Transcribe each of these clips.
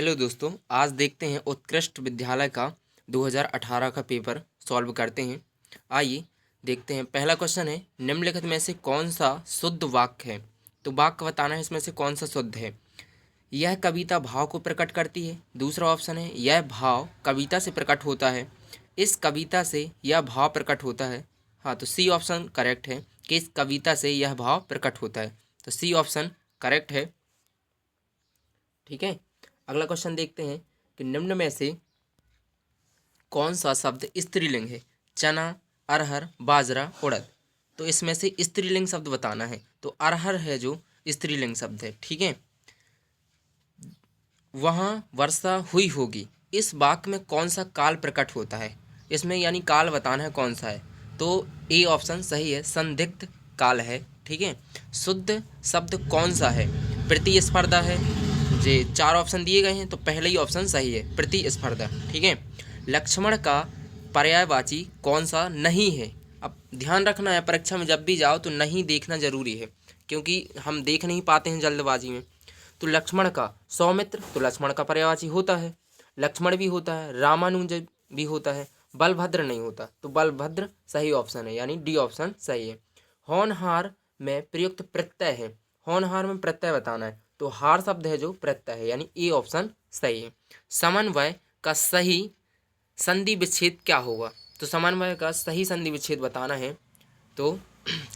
Hello दोस्तों, आज देखते हैं उत्कृष्ट विद्यालय का 2018 का पेपर सॉल्व करते हैं। आइए देखते हैं। पहला क्वेश्चन है, निम्नलिखित में से कौन सा शुद्ध वाक्य है। तो वाक्य बताना है इसमें से कौन सा शुद्ध है। यह कविता भाव को प्रकट करती है। दूसरा ऑप्शन है, यह भाव कविता से प्रकट होता है। इस कविता से यह भाव प्रकट होता है। हाँ, तो सी ऑप्शन करेक्ट है कि इस कविता से यह भाव प्रकट होता है। तो सी ऑप्शन करेक्ट है। ठीक है, अगला क्वेश्चन देखते हैं कि निम्न में से कौन सा शब्द स्त्रीलिंग है। चना, अरहर, बाजरा, उड़द। तो इसमें से स्त्रीलिंग शब्द बताना है। तो अरहर है जो स्त्रीलिंग शब्द है। ठीक है, वहाँ वर्षा हुई होगी। इस वाक्य में कौन सा काल प्रकट होता है। इसमें यानी काल बताना है कौन सा है। तो ए ऑप्शन सही है, संदिग्ध काल है। ठीक है, शुद्ध शब्द कौन सा है। प्रतिस्पर्धा है। जे चार ऑप्शन दिए गए हैं तो पहले ही ऑप्शन सही है, प्रतिस्पर्धा। ठीक है, लक्ष्मण का पर्यायवाची कौन सा नहीं है। अब ध्यान रखना है, परीक्षा में जब भी जाओ तो नहीं देखना जरूरी है, क्योंकि हम देख नहीं पाते हैं जल्दबाजी में। तो लक्ष्मण का सौमित्र, तो लक्ष्मण का पर्यायवाची होता है, लक्ष्मण भी होता है, रामानुज भी होता है, बलभद्र नहीं होता। तो बलभद्र सही ऑप्शन है, यानी डी ऑप्शन सही है। होनहार में प्रयुक्त प्रत्यय है। होनहार में प्रत्यय बताना है। तो हार शब्द है जो प्रत्यय है, यानी ए ऑप्शन सही है। समन्वय का सही संधि विच्छेद क्या होगा। तो समन्वय का सही संधि विच्छेद बताना है। तो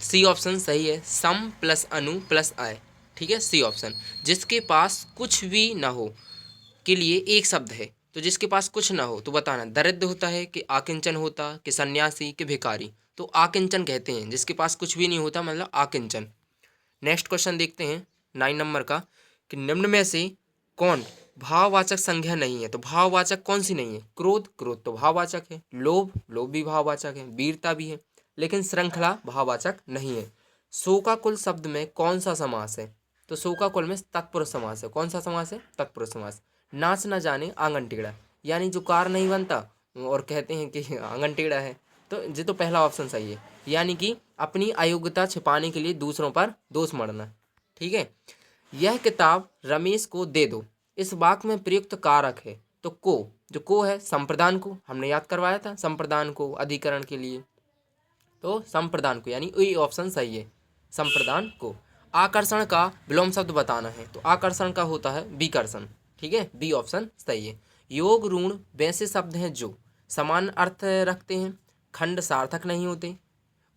सी ऑप्शन सही है, सम प्लस अनु प्लस आय। ठीक है, सी ऑप्शन। जिसके पास कुछ भी ना हो के लिए एक शब्द है। तो जिसके पास कुछ ना हो तो बताना, दरिद्र होता है कि आकिंचन होता कि सन्यासी कि भिखारी। तो आकिंचन कहते हैं, जिसके पास कुछ भी नहीं होता मतलब आकिंचन। नेक्स्ट क्वेश्चन देखते हैं 9 नंबर का, कि निम्न में से कौन भाववाचक संज्ञा नहीं है। तो भाववाचक कौन सी नहीं है। क्रोध, क्रोध तो भाववाचक है। लोभ, लोभ भी भाववाचक है। वीरता भी है, लेकिन श्रृंखला भाववाचक नहीं है। शोकाकुल शब्द में कौन सा समास है। तो शोकाकुल में तत्पुरुष समास है। कौन सा समास है, तत्पुरुष समास। नाच न जाने आंगन टेढ़ा, यानी जो कार नहीं बनता और कहते हैं कि आंगन टेढ़ा है। तो ये तो पहला ऑप्शन सही है, यानी कि अपनी अयोग्यता छिपाने के लिए दूसरों पर दोष मढ़ना। ठीक है, यह किताब रमेश को दे दो। इस वाक्य में प्रयुक्त कारक है। तो को, जो को है संप्रदान को, हमने याद करवाया था संप्रदान को अधिकरण के लिए। तो संप्रदान को, यानी ए ऑप्शन सही है, संप्रदान को। आकर्षण का विलोम शब्द बताना है। तो आकर्षण का होता है विकर्षण। ठीक है, बी ऑप्शन सही है। योग ऋण वैसे शब्द हैं जो समान अर्थ रखते हैं, खंड सार्थक नहीं होते।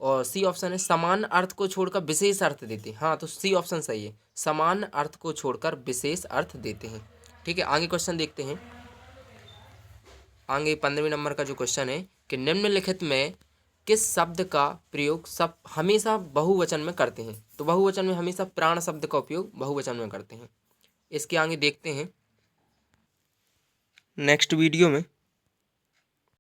और सी ऑप्शन है, समान अर्थ को छोड़कर विशेष अर्थ देते हैं। हाँ, तो सी ऑप्शन सही है, समान अर्थ को छोड़कर विशेष अर्थ देते हैं। ठीक है, आगे क्वेश्चन देखते हैं। आगे 15वें नंबर का जो क्वेश्चन है कि निम्नलिखित में किस शब्द का प्रयोग सब हमेशा बहुवचन में करते हैं। तो बहुवचन में हमेशा प्राण शब्द का उपयोग बहुवचन में करते हैं। इसके आगे देखते हैं नेक्स्ट वीडियो में।